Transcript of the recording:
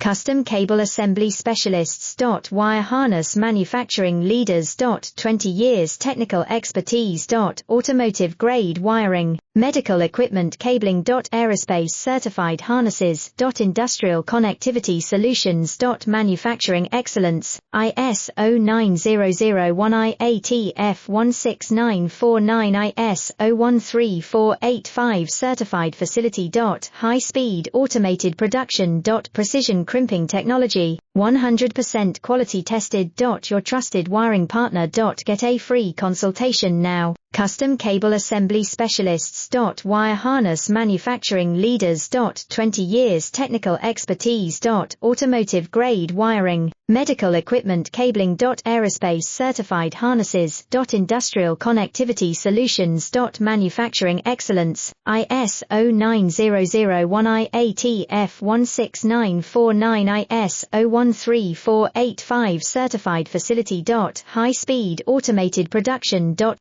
Custom Cable Assembly Specialists. Wire Harness Manufacturing Leaders. 20 years technical expertise. Automotive grade wiring, medical equipment cabling. Aerospace certified harnesses. Industrial connectivity solutions. Manufacturing excellence, ISO 9001 IATF 16949 ISO 13485 certified facility. High speed automated production. Precision crimping technology, 100% quality tested. Your trusted wiring partner. Get a free consultation now. Custom Cable Assembly Specialists. Wire Harness Manufacturing Leaders. 20 years technical expertise. Automotive grade wiring, medical equipment cabling. Aerospace certified harnesses. Industrial connectivity solutions. Manufacturing excellence, ISO 9001 IATF 16949 ISO 13485 certified facility. High speed automated production.